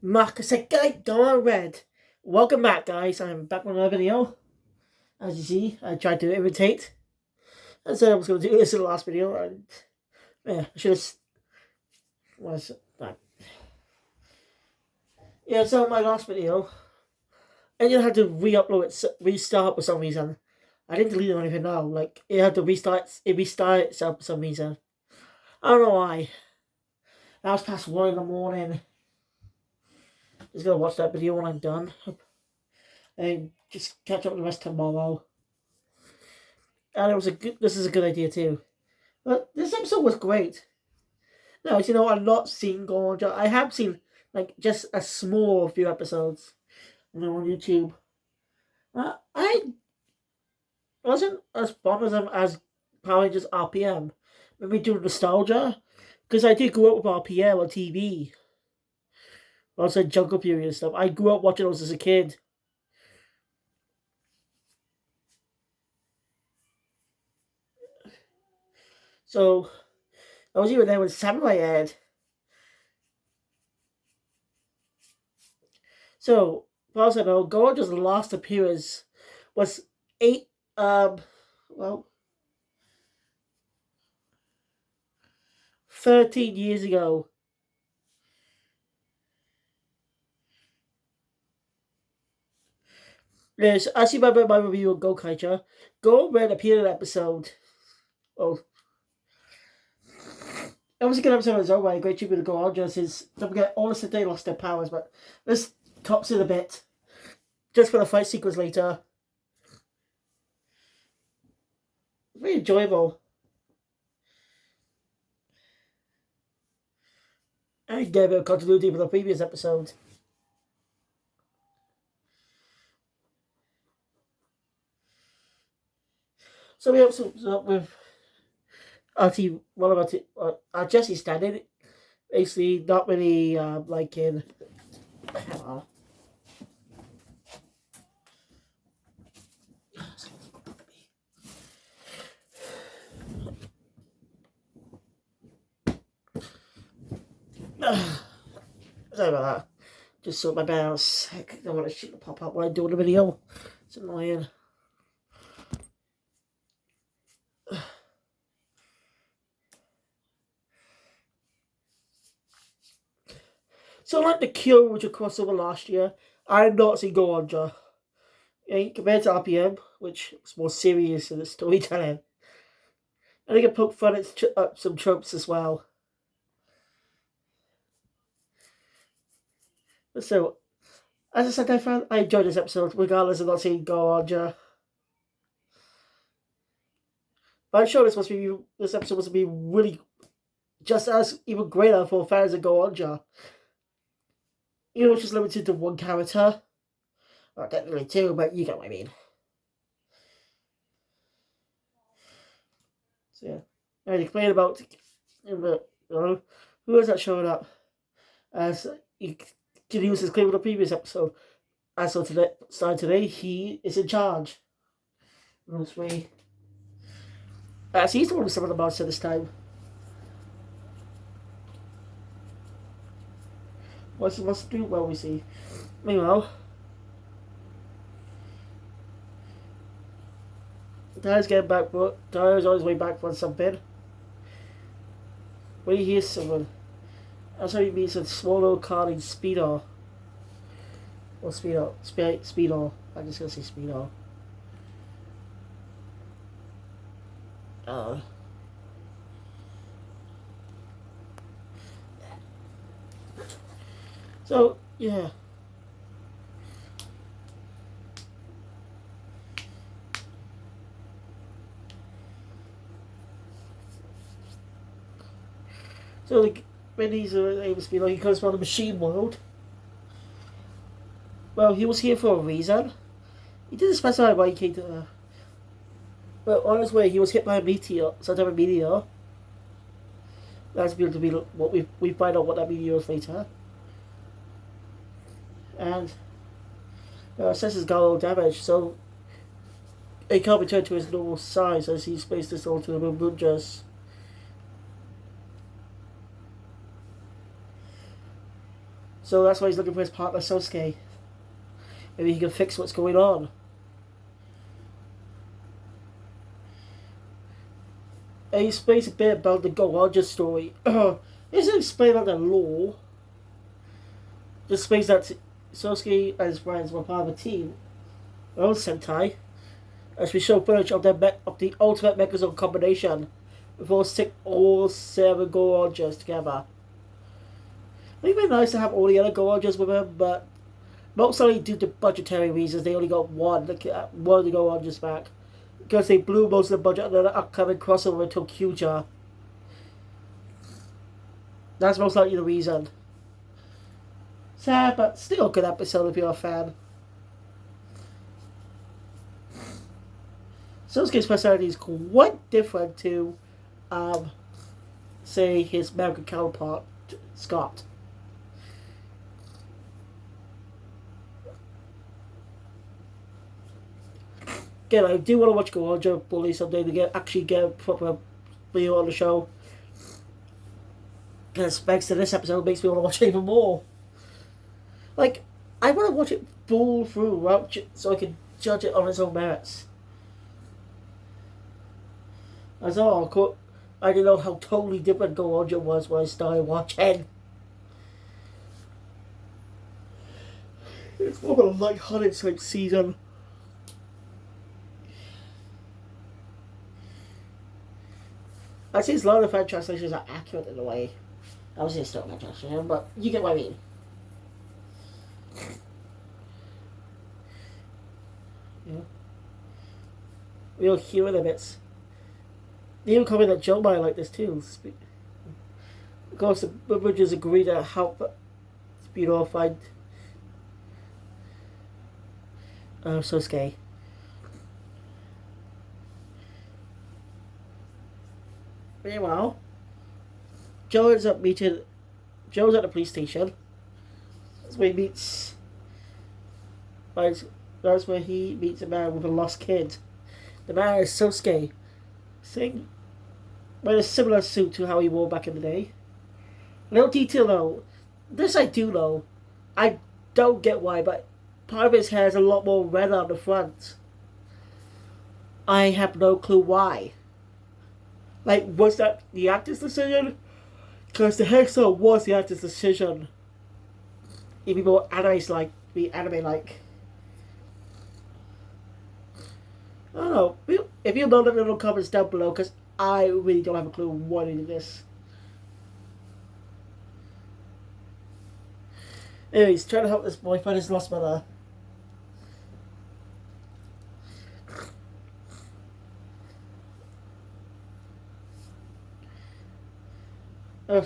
Makasekai gone red. Welcome back, guys. I'm back with another video. As you see, I tried to imitate. I said I was going to do this in the last video, and yeah, I should have. Was that? Yeah, so my last video, I didn't have to re-upload it, restart for some reason. I didn't delete it or anything now. Like it had to restart. It restarted itself for some reason. I don't know why. Now it's past 1 in the morning. Just gonna watch that video when I'm done, and just catch up with the rest tomorrow. And it was a good. This is a good idea too. But this episode was great. Now, I've not seen Gorge. I have seen like just a small few episodes, on YouTube. I wasn't as fond of them as Power Rangers RPM. Maybe due to nostalgia, because I did grow up with RPM on TV. Also, Jungle Fury and stuff. I grew up watching those as a kid. So I was even there when Samurai aired. So, far as I know, Gorge's last appearance was 13 years ago. Yes, as you remember my review of Gokaicha, Go Red appeared in an episode. Oh. It was a good episode as well, by a great tribute to Gorge, since don't forget all the Sentai lost their powers, but this tops it a bit. Just for the fight sequence later. Very enjoyable. I gave it a continuity for the previous episode. So we have some with Jesse standing. Basically, not really liking. Sorry about that. Just sort my bed. I was sick. I don't want to shit pop up when I do the video. It's annoying. So like the Cure, which of crossover last year, I did not see Go On Ja. Compared to RPM, which is more serious in the storytelling. I think it poked fun at some tropes as well. So, as a Sentai fan, I enjoyed this episode, regardless of not seeing Go On Ja. But I'm sure this episode must be really just as even greater for fans of Go On Ja. It's just limited to one character. Well, technically two, but you get what I mean. So yeah. And he complained about who is that showing up? As he can use his claim in the previous episode. As of today, starting today, he is in charge. That's way. So he's the one with some of the monster this time. What's the do? Well, we see. Meanwhile, Dad's getting back, but Dad's on his way back for something. When he hears someone, that's how he meets a small little car named Speedo. Or Speedo. Speedo. I'm just gonna say Speedo. So, yeah. So, like, when he's able to speak, like, he comes from the machine world. Well, he was here for a reason. He didn't specify why he came to Earth. But on his way, he was hit by a meteor, some type of meteor. That's going to be what we find out what that meteor is later. And senses got a little damage, so he can't return to his normal size as he's spaced this onto the BoonBoomgers. So that's why he's looking for his partner Sosuke. Maybe he can fix what's going on. And he explains a bit about the Goraja story. He doesn't explain about the law. Just explains that Sosuke and his friends were part of a team, their own Sentai, as we show footage of the ultimate Megazord combination with all 7 Gorajas together. It would be nice to have all the other Gorajas with him, but mostly due to budgetary reasons, they only got one of the Gorajas back. Because they blew most of the budget on the upcoming crossover with Tokyuja. That's most likely the reason. Sad, but still a good episode if you're a fan. Sosuke's personality is quite different to, say, his American counterpart, Scott. Again, I do want to watch Goraja Bully someday to actually get a proper video on the show. Because thanks to this episode, it makes me want to watch it even more. Like, I want to watch it full through, so I can judge it on its own merits. That's all. I didn't know how totally different Goraja was when I started watching. It's more of a light-hearted type season. I think a lot of the fan translations are accurate in a way. Obviously, it's not my translation, but you get what I mean. Yeah. Real humor bits. They even comment that Joe might like this too. Of course, the BoonBoomgers agree to help find Sosuke. Meanwhile, Joe's at the police station. That's where he meets. That's where he meets a man with a lost kid. The man is Sosuke, wearing a similar suit to how he wore back in the day. No detail though. This I do know. I don't get why, but part of his hair is a lot more red on the front. I have no clue why. Like, was that the actor's decision? Because the hairstyle was the actor's decision. It'd be more anime-like. I don't know. If you know, let me know in the comments down below, because I really don't have a clue why they did this. Anyways, trying to help this boy find his lost mother.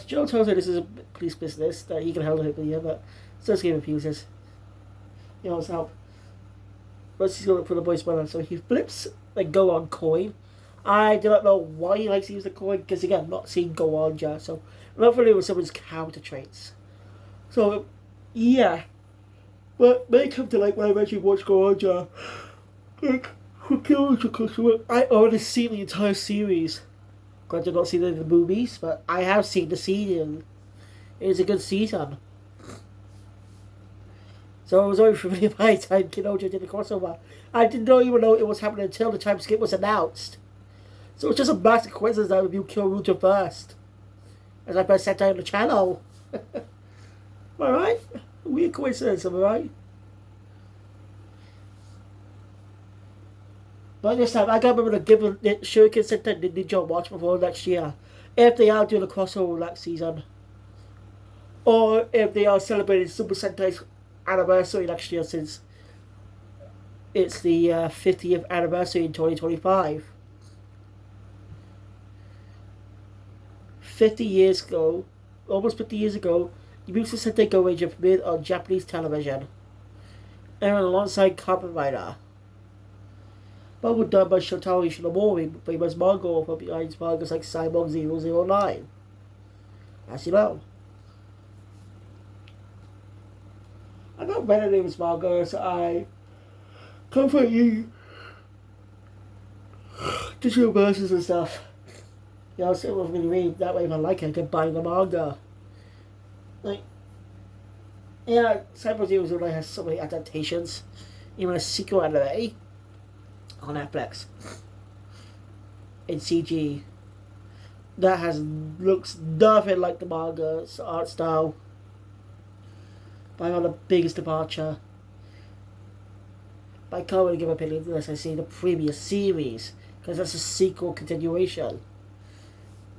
Joe tells her this is a police business, that he can help her with, but Sosuke refuses. He wants help. But he's going to look for the boy's mother, so he flips the Go-On coin. I do not know why he likes to use the coin, because again, I'm not seeing Go-On, so I'm not familiar with someone's counter traits. So, yeah. But when it comes to, like, when I actually watch Go-On, like, I already seen the entire series. Granted, I've not seen any of the movies, but I have seen the season. It is a good season. So I was only familiar by the time Kinoja did the crossover. I didn't even know it was happening until the time skip was announced. So it's just a massive coincidence that I reviewed Kyoruta first. As I first sat down on the channel. Alright? Weird coincidence, am I right? By this time, I can't remember to give the Shuriken Sentai the Ninja watch before next year. If they are doing a crossover next season. Or if they are celebrating Super Sentai's anniversary next year, since it's the 50th anniversary in 2025. 50 years ago, almost 50 years ago, the Super Sentai Go Ranger premiered on Japanese television. And alongside Kamen Rider. Both were done by Shotaro Ishinomori, famous manga author behind mangas like Cyborg 009. As you know. I got read any of his manga, so I comfort you digital versions and stuff. You know, so if I read that way, if I like it, I can buy the manga. Like, Yeah, Cyber Zero's already has so many adaptations. Even a sequel anime on Netflix in CG that has looks nothing like the manga's art style. By far the biggest departure. But I can't really give an opinion unless I see the previous series because that's a sequel continuation.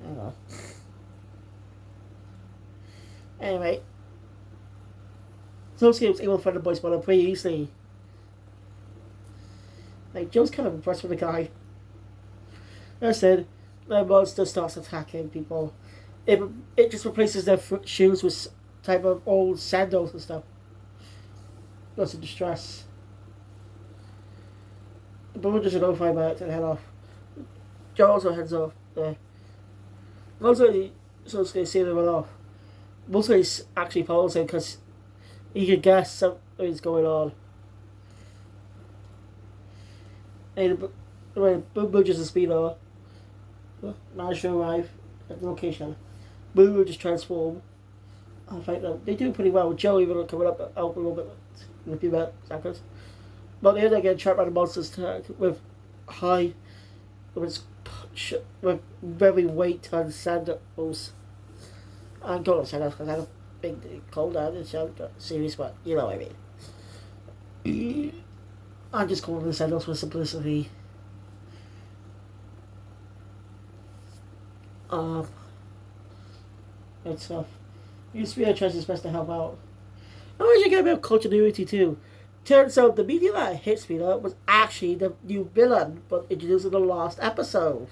I don't know. Anyway, Sosuke was able to find the boy's mother pretty easily. Like, Joe's kind of impressed with the guy. Instead, the monster starts attacking people. It just replaces their shoes with type of old sandals and stuff. Lots of distress. The brother just notify Matt and head off. Joe also heads off there. Also, Sosuke see them run off. Mostly he's actually follows him because he can guess something's going on. And when BoonBoomger's a speeder, managed to arrive at the location. BoonBoomger just transform and fight them. They do pretty well. Joe even coming up a little bit in a few seconds. But they end up getting trapped by the monsters with with very weight ton sandals. I don't know sandals because I had a big cold out in the series, but you know what I mean. I'm just calling the sandals for simplicity. And stuff. Used to be a chance his best to help out. I wish I get a bit of continuity too. Turns out the meteor that hit Speeder was actually the new villain, but introduced in the last episode.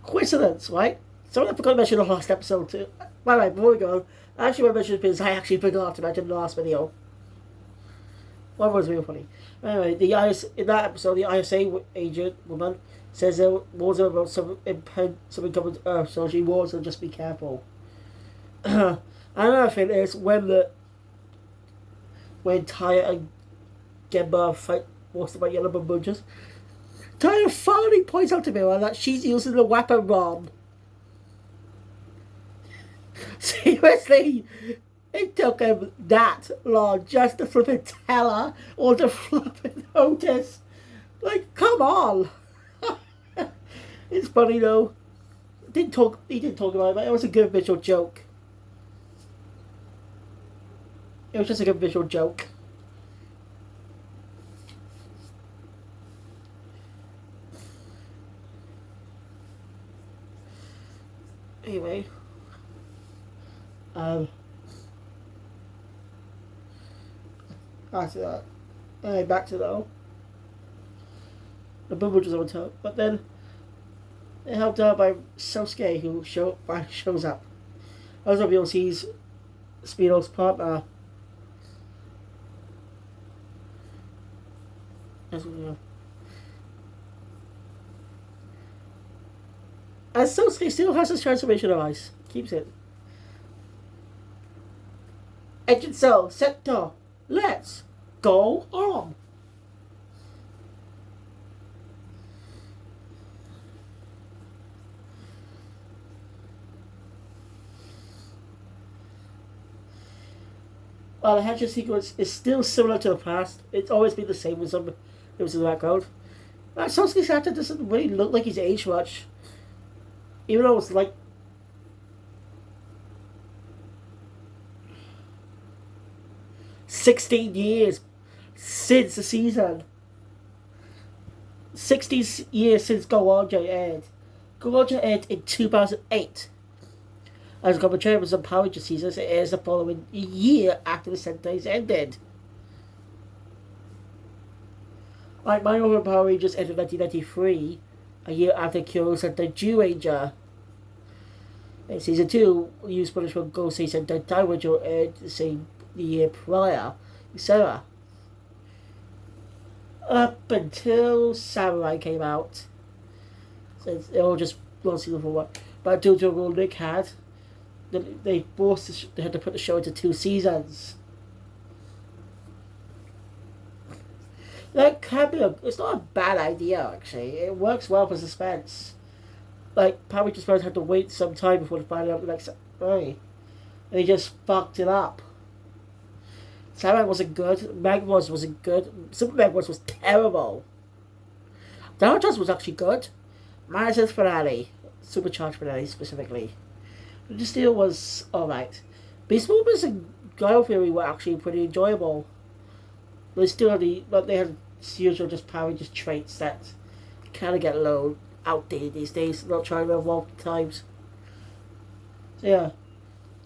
Coincidence, right? Someone I forgot to mention the last episode too. By the way, before we go, I actually want to mention because I actually forgot to mention the last video. One was real funny. Anyway, in that episode, the ISA agent woman says there was about something coming to Earth, so she warns them just be careful. Another thing is when Taya and Gemba fight most of my yellow BoonBoomgers, Taya finally points out to me that she's using the weapon wrong. Seriously, it took him that long just to flip it tell her or to flip it notice. Like, come on. It's funny though. He didn't talk about it, but it was a good visual joke. It was just a good visual joke. Anyway. After that. Anyway, back to the BoonBoomgers on top. But then they're helped out by Sosuke who shows up. Also you'll see Speedo's partner. And Sosuke still has his transformation device. Keeps it. Engine cell, sector, let's go on. While the hatchet sequence is still similar to the past, it's always been the same with some in the background. Sosuke's actor doesn't really look like he's aged much. Even though it's like 16 years since the season. 16 years since Bakuage aired. Bakuage aired in 2008. As compared with some Power Rangers seasons, it airs the following year after the Sentai's ended. Like My Own Power Rangers ended in 1993, a year after Kyo Sentai Zyuranger. In season 2, used footage from Gosei Sentai Daiwajo aired the same year prior, etc. Up until Samurai came out. So they all just one season for what. But due to a rule Nick had, they had to put the show into 2 seasons. That can be it's not a bad idea actually. It works well for suspense. like Power Rangers fans had to wait some time before they find out the next story. And they just fucked it up. Samurai wasn't good. Megwars wasn't good. Super Megwars was terrible. Dinosaurs was actually good. Minus finale. Supercharged finale specifically. The Steel was alright. Beast Movements and Guile Theory were actually pretty enjoyable. They still had but they had usual just Power Rangers traits that kind of get a little outdated these days. Not trying to evolve the times. So yeah.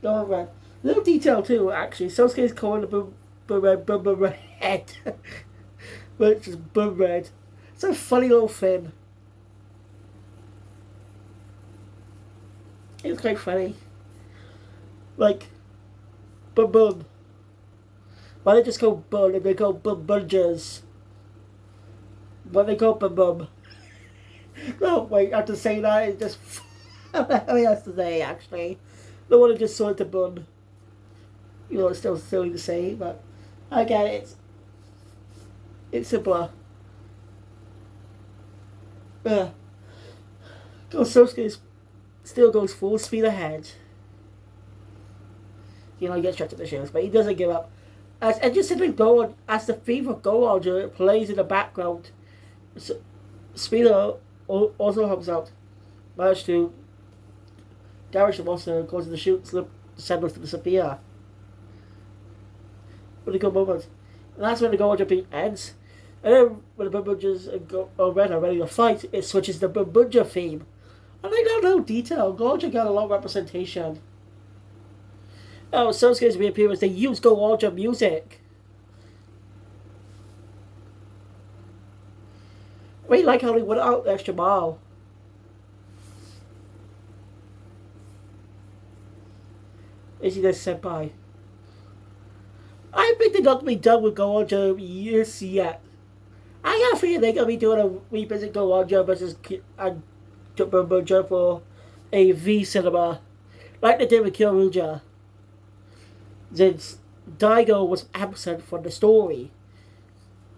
Go on, Red. Little detail too, actually. Sosuke's calling the Boom Red. Which is Boom Red. It's a funny little thing. It's quite funny. Like, Boom Boom. Why they just go Boom and they go BoonBoomgers? Why they go Boom Boom? No, wait, after saying that, it's just. What the hell has to say, actually? No one just saw it to Bun. You know, it's still silly to say, but I get it. It's simpler. Yeah. Gososuke still goes full speed ahead. You know, he gets trapped at the shows, but he doesn't give up. And just simply go on, as the theme of Go Roger plays in the background, Speedo also helps out. Managed to damage the monster, causing the shoot slip sandals to disappear. Really good moment. And that's when the Go Roger beat ends. And then when the BoonBoomgers and Red are ready to fight, it switches to the BoonBoomger theme. And I got no detail. Go Roger got a lot of representation. Oh, Sosuke's reappearance, they use Go Roger music. I really like how they went out the extra mile. Is he this senpai? I think they're not going to be done with Go Roger years yet. I got a feeling they're going to be doing a revisit Go Roger versus BoonBoomger for a V cinema. Like they did with Kyoruja. Since Daigo was absent from the story.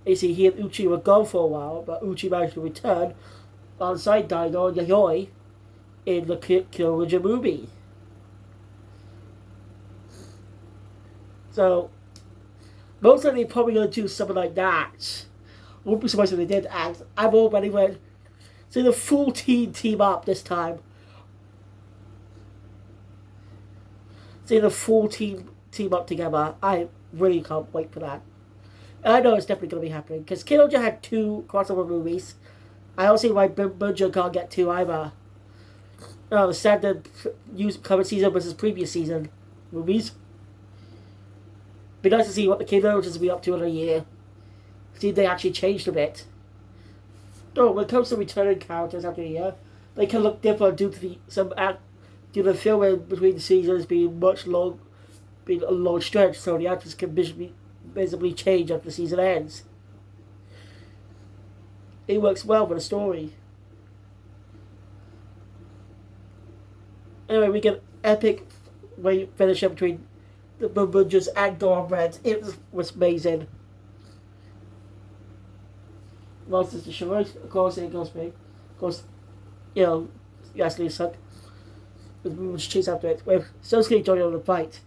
You see, he and Uchi were gone for a while, but Uchi managed to return alongside Daigo and Yayoi in the Kyoruja movie. So, most likely probably going to do something like that. Won't be surprised if they did, and I've already went see the full team up this time. See the full team up together. I really can't wait for that. And I know it's definitely going to be happening, because Kyoja had 2 crossover movies. I don't see why BoonBoomger can't get 2 either. The standard current season versus previous season movies. Be nice to see what the Kyojas will be up to in a year. See if they actually changed a bit. No, when it comes to returning characters after a year, they can look different due to the filming between the seasons being being a long stretch, so the actors can visibly change after the season ends. It works well for the story. Anyway, we get an epic finish up between the BoonBoomgers and Go Red. It was amazing. Monsters destroyed. Of course, it goes big. Of course, you know, you actually suck. With much chase after it. With Sosuke joining on the fight,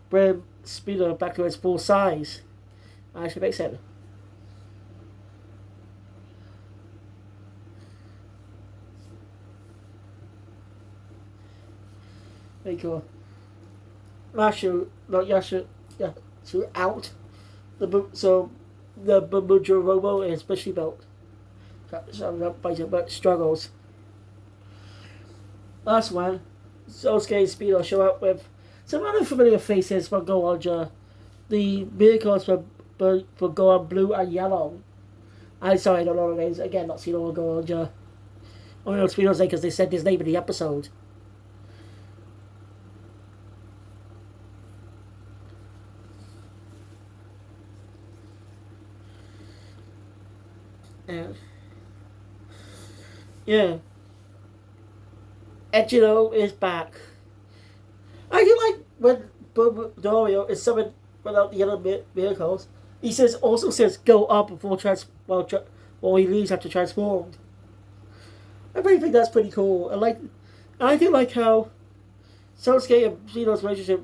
bring Speedo back to its full size. Actually makes sense. Very cool. Yashu out. The BoonBoomger Robo is specially built. But struggles. Last one. Sosuke and Speedo show up with some other familiar faces from Go Roger. The vehicles for Gohan Blue and Yellow. I'm sorry, I don't know the names. Again, not seen all of Go Roger. Only know Speedo's name because they said his name in the episode. Yeah. Echino is back. I do like when Dorio is summoned without the yellow vehicles. He also says go up before while he leaves after transformed. I really think that's pretty cool. I do like how Sosuke and Zeno's relationship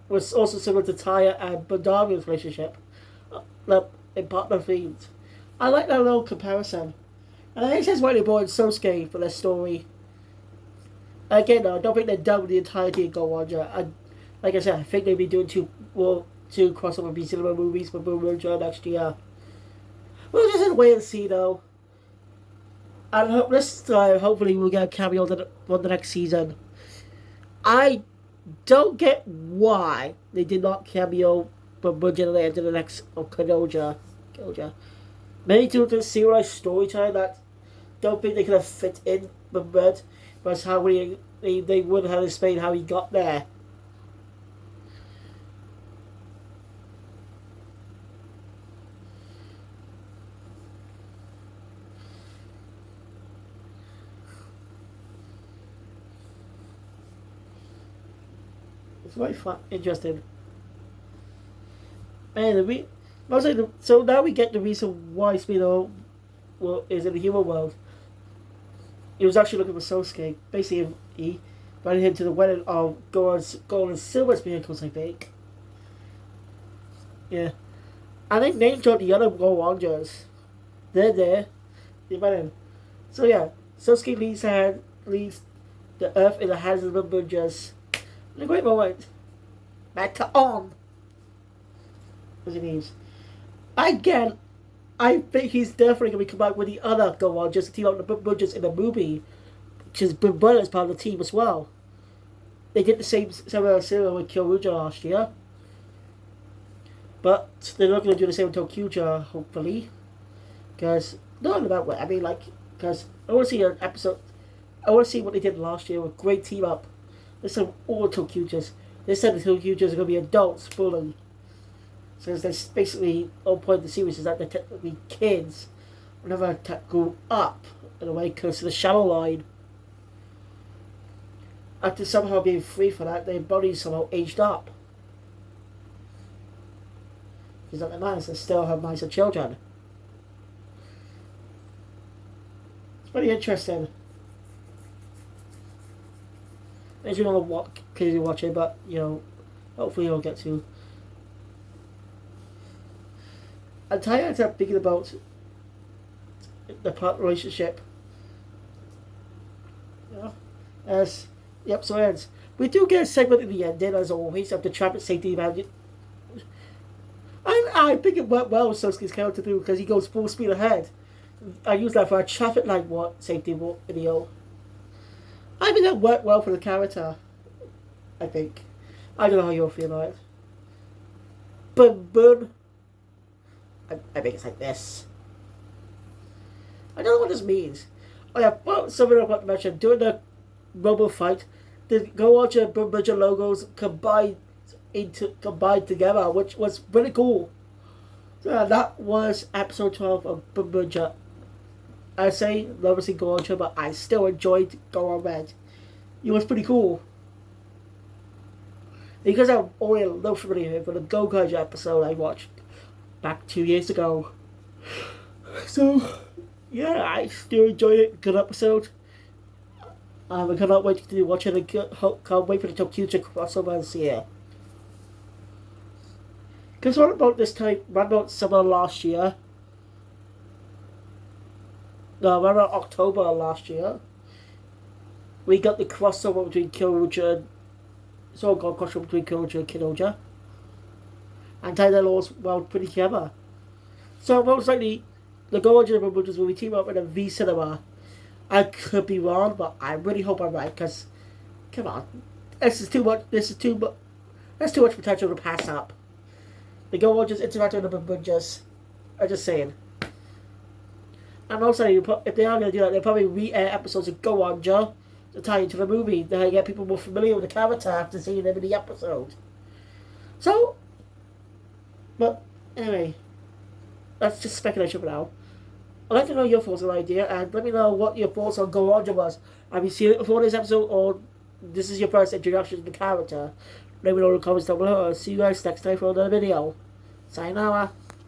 was also similar to Taya and BoonBoomger's relationship, in partner themes. I like that little comparison. And I think that's why they brought in Sosuke for their story. Again, though, I don't think they're done with the entirety of BoonBoomger. Like I said, I think they'll be doing two crossover B cinema movies with BoonBoomger next year. We'll just wait and see, though. And this time, hopefully, we'll get a cameo on the next season. I don't get why they did not cameo BoonBoomger at the end of the next Kyoja. Maybe due to the serialized storytelling that don't think they could have fit in BoonBoomger, but how they would have explained how he got there. It's very fun, interesting. And so now we get the reason why Speedo is in the human world. He was actually looking for Sosuke. Basically, he invited him to the wedding of Gold and Silver's vehicles, I think. Yeah. I think name dropped the other BoonBoomgers. They're there. They invited him. So yeah, Sosuke leaves the Earth in the hands of the BoonBoomgers. In a great moment. Back to On. As he leaves. Again, I think he's definitely going to come back with the other BoonBoomgers to team up with the BoonBoomgers in the movie. Because BoonBoomger is part of the team as well. They did the same scenario with Kyoja last year. But they're not going to do the same with Tokyuja, hopefully. Because, not in that way. I mean, because I want to see an episode. I want to see what they did last year with great team up. This time, all Tokyujas. They said the Tokyujas are going to be adults fully. So that's basically the whole point of the series is that they're technically kids. Whenever they grew up, in a way, close to the shadow line. After somehow being free for that, their bodies somehow aged up. Because at the minds, they still have minds of children. It's pretty interesting. As you know what kids you watching, but hopefully you'll get to. And Taya ends up thinking about the partner relationship. As the episode ends. We do get a segment in the ending, as always, of the traffic safety manager. I think it went well with Sosuke's character too, because he goes full speed ahead. I use that for a traffic light safety video. I think that worked well for the character. I think. I don't know how you'll feel about it. Boom. I think it's like this. I don't know what this means. Something I want to mention. During the Rumble fight, the BoonBoomger and BoonBoomger logos combined together, which was really cool. So that was episode 12 of BoonBoomger. I say obviously BoonBoomger, but I still enjoyed Go On Red. It was pretty cool. Because I'm only a little familiar with the Bakuage episode I watched back 2 years ago. So, yeah, I still enjoyed it. Good episode. I cannot wait to watch it. Can't wait for the Tokyuja crossover this year. Because what about this time? What about summer last year? No, what about October last year? We got the crossover between Kyoja and so-called crossover between Kyoja and Kyoja. And tie that all well pretty together. So most likely the BoonBoomger and BoonBoomgers will be team up in a V cinema. I could be wrong, but I really hope I'm right, because come on. This is too much there's too much potential to pass up. The BoonBoomgers interacting with the BoonBoomgers. I'm just saying. And also, if they are going to do that, they'll probably re-air episodes of BoonBoomger to tie into the movie. They'll get people more familiar with the character after seeing them in the episode. So, but anyway, that's just speculation for now. I'd like to know your thoughts on the idea, and let me know what your thoughts on BoonBoomger was. Have you seen it before this episode, or this is your first introduction to the character? Let me know in the comments down below. I'll see you guys next time for another video. Sayonara.